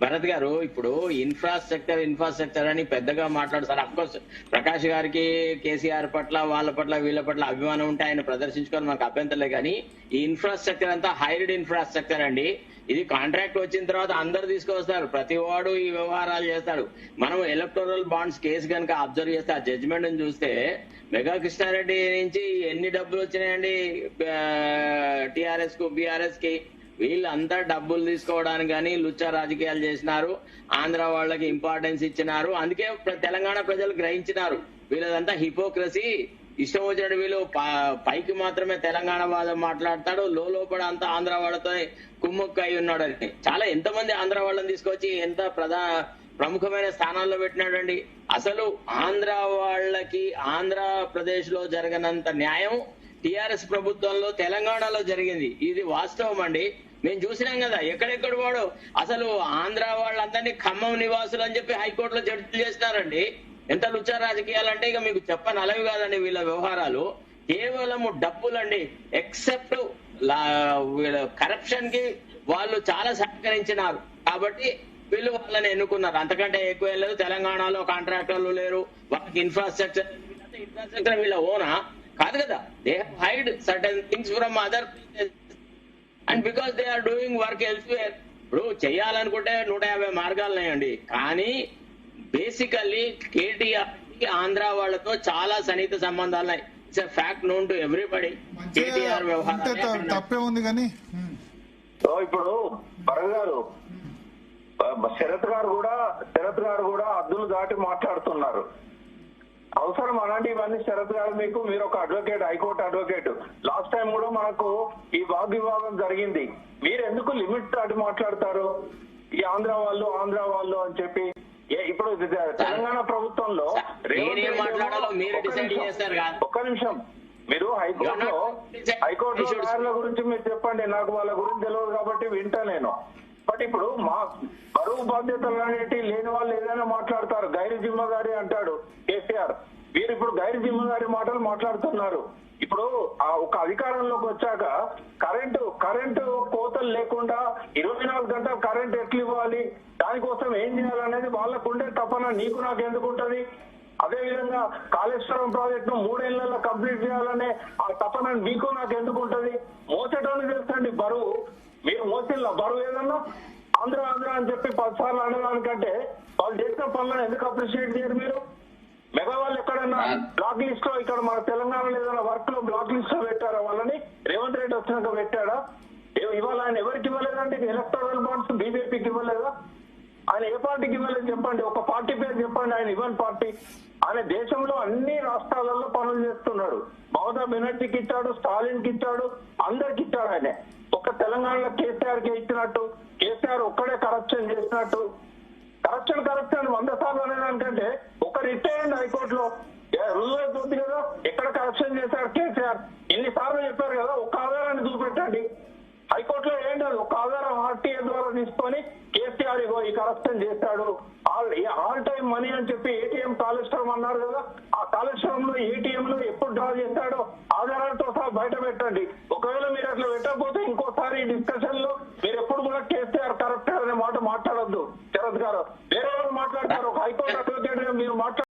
భరత్ గారు, ఇప్పుడు ఇన్ఫ్రాస్ట్రక్చర్ అని పెద్దగా మాట్లాడుతారు. అఫ్కోర్స్ ప్రకాష్ గారికి కేసీఆర్ పట్ల వాళ్ళ పట్ల వీళ్ళ పట్ల అభిమానం ఉంటే ఆయన ప్రదర్శించుకొని మనకు అభ్యంతరలే. కానీ ఈ ఇన్ఫ్రాస్ట్రక్చర్ అంతా హైర్డ్ ఇన్ఫ్రాస్ట్రక్చర్ అండి. ఇది కాంట్రాక్ట్ వచ్చిన తర్వాత అందరు తీసుకొస్తారు, ప్రతి వాడు ఈ వ్యవహారాలు చేస్తాడు. మనం ఎలక్టోరల్ బాండ్స్ కేసు కనుక అబ్జర్వ్ చేస్తే, ఆ జడ్జిమెంట్ చూస్తే మెగా కృష్ణారెడ్డి నుంచి ఎన్ని డబ్బులు వచ్చినాయండి టిఆర్ఎస్ కు, బిఆర్ఎస్ కి. వీళ్ళంతా డబ్బులు తీసుకోవడానికి కానీ లుచ్చా రాజకీయాలు చేసినారు. ఆంధ్ర వాళ్ళకి ఇంపార్టెన్స్ ఇచ్చినారు. అందుకే తెలంగాణ ప్రజలు గ్రహించినారు వీళ్ళదంతా హిపోక్రసీ. ఇష్టం వచ్చినట్టు వీళ్ళు పైకి మాత్రమే తెలంగాణ వాదం మాట్లాడతాడు, లోపల అంతా ఆంధ్ర వాళ్ళతో కుమ్ముక్కు అయి ఉన్నాడు అని. చాలా ఎంతమంది ఆంధ్ర వాళ్ళని తీసుకొచ్చి ఎంత ప్రముఖమైన స్థానాల్లో పెట్టినాడండి. అసలు ఆంధ్ర వాళ్ళకి ఆంధ్రప్రదేశ్ లో జరగనంత న్యాయం టిఆర్ఎస్ ప్రభుత్వంలో తెలంగాణలో జరిగింది. ఇది వాస్తవం అండి. మేము చూసినాం కదా, ఎక్కడెక్కడ వాడు అసలు ఆంధ్ర వాళ్ళందరినీ ఖమ్మం నివాసులు అని చెప్పి హైకోర్టులో జడ్జిలు చేసినారండి. ఎంత లుచ్చా రాజకీయాలు అంటే ఇక మీకు చెప్పనలవి కాదండి వీళ్ళ వ్యవహారాలు. కేవలము డబ్బులండి. ఎక్సెప్ట్ కరప్షన్ కి వాళ్ళు చాలా సహకరించినారు కాబట్టి వీళ్ళు వాళ్ళని ఎన్నుకున్నారు. అంతకంటే ఎక్కువ లేదు. తెలంగాణలో కాంట్రాక్టర్లు లేరు, వాళ్ళకి ఇన్ఫ్రాస్ట్రక్చర్ వీళ్ళ ఓనా కాదు కదా. They have hide certain things from other places and because they are doing work elsewhere. ఇప్పుడు చేయాలనుకుంటే 150 మార్గాలు ఉన్నాయండి. కానీ బేసికల్లీ కేటీఆర్ కి ఆంధ్ర వాళ్ళతో చాలా సన్నిహిత సంబంధాలు ఉన్నాయి. It's a fact known to everybody. KTR వ్యవహారం తప్పే ఉంది. కానీ ఇప్పుడు భరత్ గారు, శరత్ గారు కూడా అద్దులు దాటి మాట్లాడుతున్నారు. అవసరం అలాంటి ఇవన్నీ శరత్ గారు మీకు? మీరు ఒక advocate, high court advocate. Last time కూడా మనకు ఈ వాగ్వివాదం జరిగింది. మీరు ఎందుకు లిమిట్ దాటి మాట్లాడతారు? ఈ ఆంధ్ర వాళ్ళు అని చెప్పి. ఇప్పుడు తెలంగాణ ప్రభుత్వంలో ఒక్క నిమిషం, మీరు హైకోర్టు లాయర్ల గురించి మీరు చెప్పండి. నాకు వాళ్ళ గురించి తెలియదు కాబట్టి వింటా నేను. బట్ ఇప్పుడు మా బరువు బాధ్యతలు అనేవి లేని వాళ్ళు ఏదైనా మాట్లాడతారు. గైరు జిమ్మగారి అంటాడు కేసీఆర్. వీరు ఇప్పుడు గైరు జిమ్మగారి మాటలు మాట్లాడుతున్నారు. ఇప్పుడు ఒక అధికారంలోకి వచ్చాక కరెంటు కోతలు లేకుండా 24 గంటలు కరెంట్ ఎట్లు ఇవ్వాలి, దానికోసం ఏం చేయాలనేది వాళ్ళకు ఉండే తపన నీకు నాకు ఎందుకుంటది? అదే విధంగా కాళేశ్వరం ప్రాజెక్ట్ ను 3 ఏళ్లలో కంప్లీట్ చేయాలనే ఆ తపన మీకు నాకు ఎందుకుంటది? మోసేటోని తెలుసండి బరువు. మీరు మోసిల్లా బరువు ఏదన్నా? ఆంధ్ర అని చెప్పి 10 సార్లు అనడానికంటే వాళ్ళు చేసిన పనులను ఎందుకు అప్రిషియేట్ చేయరు మీరు? మెగా వాళ్ళు ఎక్కడన్నా బ్లాక్ లిస్ట్ లో, ఇక్కడ మన తెలంగాణలో ఏదైనా వర్క్ లో బ్లాక్ లిస్ట్ లో పెట్టారా వాళ్ళని? రేవంత్ రెడ్డి వచ్చినాక పెట్టాడా? ఇవాళ ఆయన ఎవరికి ఇవ్వలేదండి ఎలక్టోరల్ బాండ్స్? బీజేపీకి ఇవ్వలేదా? ఆయన ఏ పార్టీకి ఇవ్వలేదు చెప్పండి? ఒక పార్టీ పేరు చెప్పండి ఆయన ఇవ్వని పార్టీ. ఆయన దేశంలో అన్ని రాష్ట్రాలలో పనులు చేస్తున్నాడు. మమతా బెనర్జీకి ఇచ్చాడు, స్టాలిన్ కి ఇచ్చాడు, అందరికి ఇచ్చాడు. ఆయన ఒక తెలంగాణలో కేసీఆర్ కి ఇచ్చినట్టు, కేసీఆర్ ఒక్కడే కరప్షన్ చేసినట్టు. కరప్షన్ 100 సార్లు అనేదానికంటే ఒక రిటైర్డ్ హైకోర్టులో రుజువు అవుతుంది కదా ఎక్కడ కరప్షన్ చేశారు కేసీఆర్. ఇన్నిసార్లు చెప్పారు కదా, ఒక ఆధారాన్ని చూపెట్టండి. హైకోర్టులో ఏం కాదు, ఒక ఆధారం ఆర్టీఏ ద్వారా తీసుకొని కేసీఆర్ ఈ కరప్షన్ చేశాడు, ఆల్ టైమ్ మనీ అని చెప్పి ఏటీఎం కాళేశ్వరం అన్నారు కదా, ఆ కాళేశ్వరంలో ఏటీఎం లో ఎప్పుడు డ్రా చేశాడో ఆధారాలతో సహా బయట పెట్టండి. ఒకవేళ మీరు అట్లా పెట్టకపోతే ఇంకోసారి ఈ డిస్కషన్ లో మీరు ఎప్పుడు కూడా కేసీఆర్ కరప్టెడ్ అనే మాట మాట్లాడొద్దు శరత్ గారు. వేరే వాళ్ళు మాట్లాడతారు, ఒక హైకోర్టు అడ్వకేట్ గా మీరు మాట్లాడారు.